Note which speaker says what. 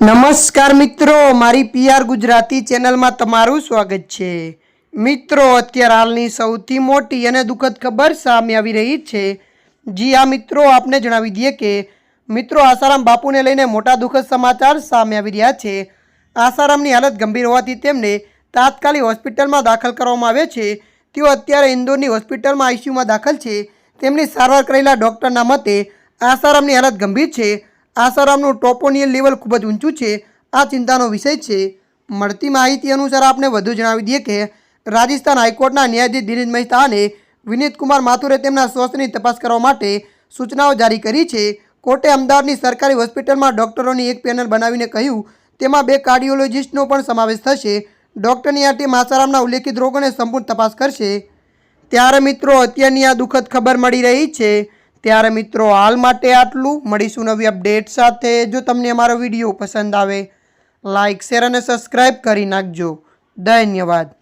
Speaker 1: નમસ્કાર મિત્રો, મારી પીઆર ગુજરાતી ચેનલમાં તમારું સ્વાગત છે। મિત્રો, અત્યારે હાલની સૌથી મોટી અને દુઃખદ ખબર સામે આવી રહી છે। જી હા મિત્રો, આપને જણાવી દઈએ કે મિત્રો આસારામ બાપુને લઈને મોટા દુઃખદ સમાચાર સામે આવી રહ્યા છે। આસારામની હાલત ગંભીર હોવાથી તેમને તાત્કાલિક હોસ્પિટલમાં દાખલ કરવામાં આવે છે। તેઓ અત્યારે ઇન્દોરની હોસ્પિટલમાં આઈસીયુમાં દાખલ છે। તેમની સારવાર કરેલા ડૉક્ટરના મતે આસારામની હાલત ગંભીર છે। આસારામનું ટ્રોપોનિયલ લેવલ ખૂબ જ ઊંચું છે। આ ચિંતાનો વિષય છે। મળતી માહિતી અનુસાર આપણે વધુ જણાવી દઈએ કે રાજસ્થાન હાઈકોર્ટના ન્યાયાધીશ દિનેશ મહેતા અને વિનીત કુમાર માથુરે તેમના સ્વાસ્થ્યની તપાસ કરવા માટે સૂચનાઓ જારી કરી છે। કોર્ટે અમદાવાદની સરકારી હોસ્પિટલમાં ડૉક્ટરોની એક પેનલ બનાવીને કહ્યું તેમાં 2 કાર્ડિયોલોજિસ્ટનો પણ સમાવેશ થશે। ડૉક્ટરની આ ટીમ આસારામના ઉલ્લેખિત રોગોની સંપૂર્ણ તપાસ કરશે। ત્યારે મિત્રો અત્યારની આ દુઃખદ ખબર મળી રહી છે। ત્યારે મિત્રો હાલ માટે આટલું। મળીશું નવી અપડેટ સાથે। જો તમને અમારો વિડીયો પસંદ આવે લાઇક શેર અને સબસ્ક્રાઈબ કરી નાખજો। ધન્યવાદ।